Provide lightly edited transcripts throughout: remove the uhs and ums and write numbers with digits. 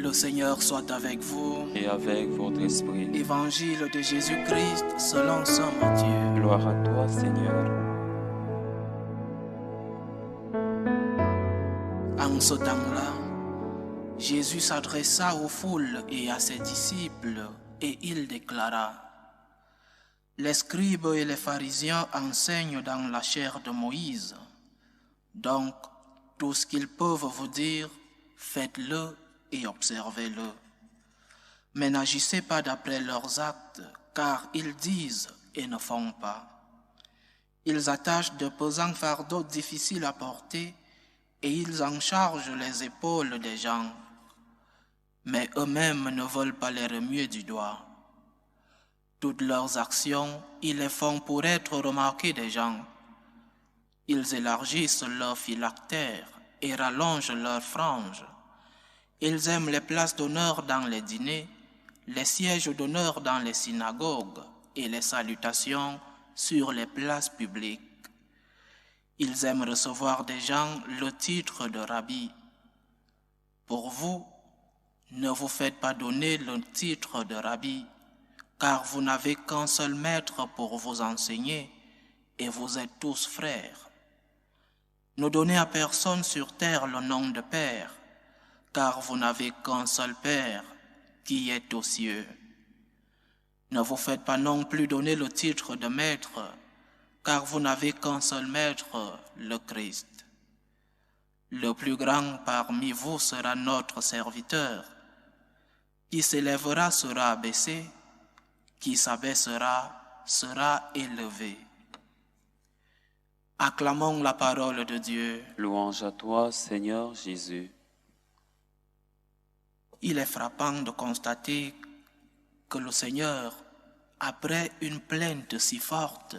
Le Seigneur soit avec vous. Et avec votre esprit. Évangile de Jésus-Christ selon saint Matthieu. Gloire à toi, Seigneur. En ce temps-là, Jésus s'adressa aux foules et à ses disciples, et il déclara: Les scribes et les pharisiens enseignent dans la chair de Moïse. Donc, tout ce qu'ils peuvent vous dire, faites-le et observez-le. Mais n'agissez pas d'après leurs actes, car ils disent et ne font pas. Ils attachent de pesants fardeaux difficiles à porter et ils en chargent les épaules des gens. Mais eux-mêmes ne veulent pas les remuer du doigt. Toutes leurs actions, ils les font pour être remarqués des gens. Ils élargissent leurs phylactères et rallongent leurs franges. Ils aiment les places d'honneur dans les dîners, les sièges d'honneur dans les synagogues et les salutations sur les places publiques. Ils aiment recevoir des gens le titre de rabbi. Pour vous, ne vous faites pas donner le titre de rabbi, car vous n'avez qu'un seul maître pour vous enseigner, et vous êtes tous frères. Ne donnez à personne sur terre le nom de Père, car vous n'avez qu'un seul Père, qui est aux cieux. Ne vous faites pas non plus donner le titre de Maître, car vous n'avez qu'un seul Maître, le Christ. Le plus grand parmi vous sera notre serviteur. Qui s'élèvera sera abaissé, qui s'abaissera sera élevé. Acclamons la parole de Dieu. Louange à toi, Seigneur Jésus. Il est frappant de constater que le Seigneur, après une plainte si forte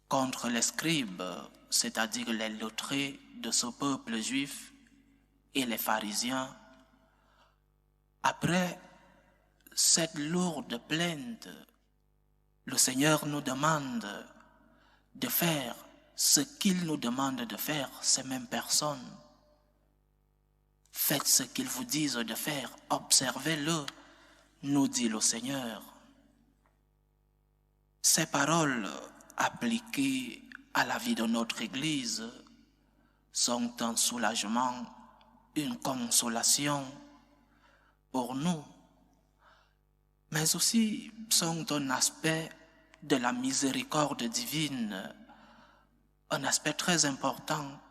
contre les scribes, c'est-à-dire les lettrés de ce peuple juif, et les pharisiens, après cette lourde plainte, le Seigneur nous demande de faire ce qu'il nous demande de faire, ces mêmes personnes. Faites ce qu'ils vous disent de faire, observez-le, nous dit le Seigneur. Ces paroles appliquées à la vie de notre Église sont un soulagement, une consolation pour nous, mais aussi sont un aspect de la miséricorde divine, un aspect très important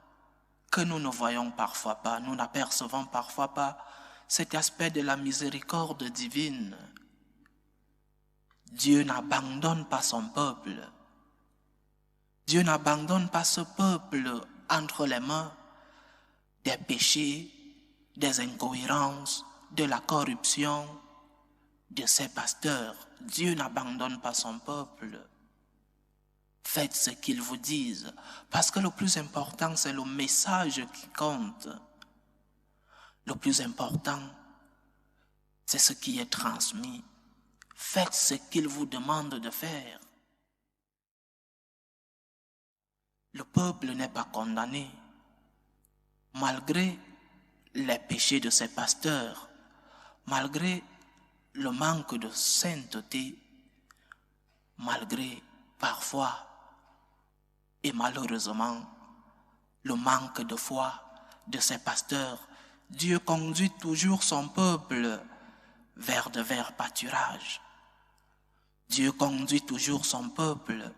que nous ne voyons parfois pas, nous n'apercevons parfois pas cet aspect de la miséricorde divine. Dieu n'abandonne pas son peuple. Dieu n'abandonne pas ce peuple entre les mains des péchés, des incohérences, de la corruption de ses pasteurs. Dieu n'abandonne pas son peuple. Faites ce qu'ils vous disent, parce que le plus important, c'est le message qui compte. Le plus important, c'est ce qui est transmis. Faites ce qu'ils vous demandent de faire. Le peuple n'est pas condamné, malgré les péchés de ses pasteurs, malgré le manque de sainteté, malgré parfois et malheureusement le manque de foi de ses pasteurs. Dieu conduit toujours son peuple vers de verts pâturages. Dieu conduit toujours son peuple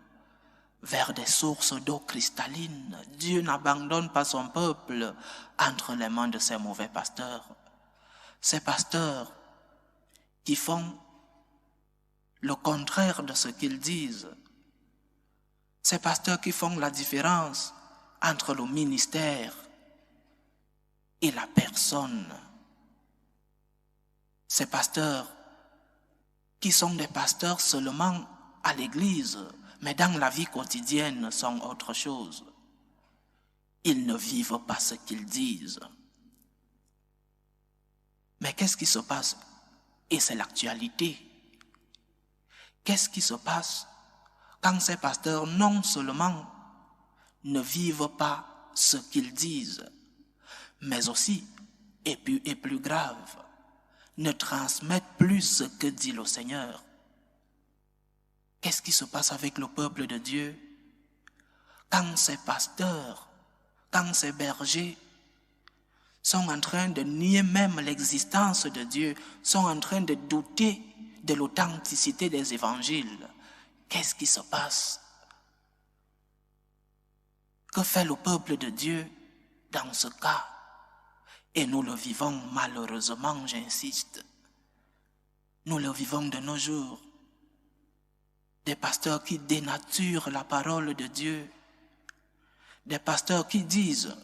vers des sources d'eau cristalline. Dieu n'abandonne pas son peuple entre les mains de ses mauvais pasteurs. Ces pasteurs qui font le contraire de ce qu'ils disent. Ces pasteurs qui font la différence entre le ministère et la personne. Ces pasteurs qui sont des pasteurs seulement à l'église, mais dans la vie quotidienne sont autre chose. Ils ne vivent pas ce qu'ils disent. Mais qu'est-ce qui se passe? Et c'est l'actualité. Qu'est-ce qui se passe quand ces pasteurs non seulement ne vivent pas ce qu'ils disent, mais aussi et plus grave, ne transmettent plus ce que dit le Seigneur. Qu'est-ce qui se passe avec le peuple de Dieu quand ces pasteurs, quand ces bergers sont en train de nier même l'existence de Dieu, sont en train de douter de l'authenticité des évangiles? Qu'est-ce qui se passe? Que fait le peuple de Dieu dans ce cas? Et nous le vivons malheureusement, j'insiste. Nous le vivons de nos jours. Des pasteurs qui dénaturent la parole de Dieu. Des pasteurs qui disent,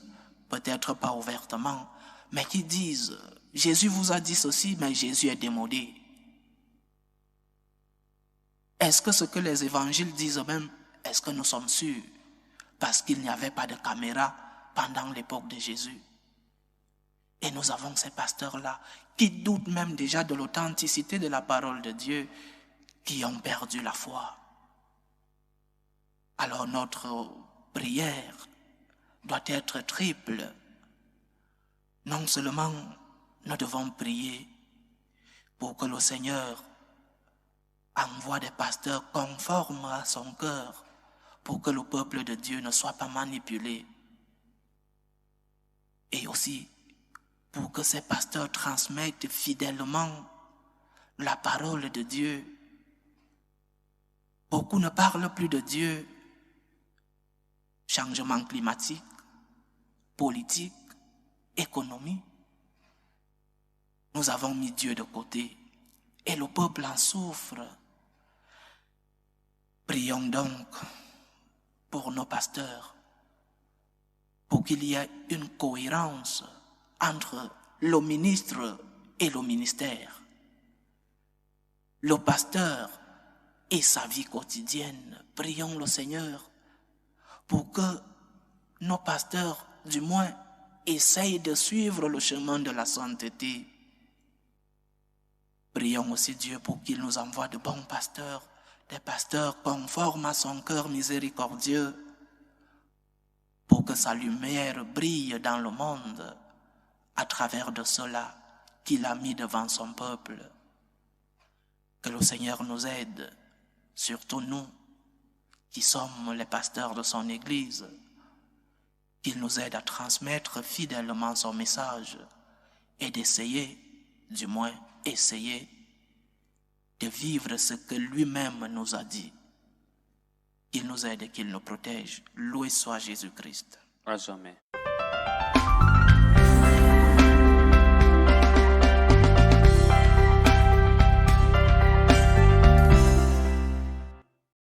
peut-être pas ouvertement, mais qui disent, Jésus vous a dit ceci, mais Jésus est démodé. Est-ce que ce que les évangiles disent même, est-ce que nous sommes sûrs? Parce qu'il n'y avait pas de caméra pendant l'époque de Jésus. Et nous avons ces pasteurs-là qui doutent même déjà de l'authenticité de la parole de Dieu, qui ont perdu la foi. Alors notre prière doit être triple. Non seulement nous devons prier pour que le Seigneur envoie des pasteurs conformes à son cœur, pour que le peuple de Dieu ne soit pas manipulé. Et aussi pour que ces pasteurs transmettent fidèlement la parole de Dieu. Beaucoup ne parlent plus de Dieu. Changement climatique, politique, économie. Nous avons mis Dieu de côté et le peuple en souffre. Prions donc pour nos pasteurs, pour qu'il y ait une cohérence entre le ministre et le ministère, le pasteur et sa vie quotidienne. Prions le Seigneur pour que nos pasteurs, du moins, essayent de suivre le chemin de la sainteté. Prions aussi Dieu pour qu'il nous envoie de bons pasteurs, des pasteurs conformes à son cœur miséricordieux, pour que sa lumière brille dans le monde à travers de cela qu'il a mis devant son peuple. Que le Seigneur nous aide, surtout nous qui sommes les pasteurs de son Église, qu'il nous aide à transmettre fidèlement son message et d'essayer, du moins essayer, de vivre ce que lui-même nous a dit. Qu'il nous aide et qu'il nous protège. Loué soit Jésus-Christ. À jamais.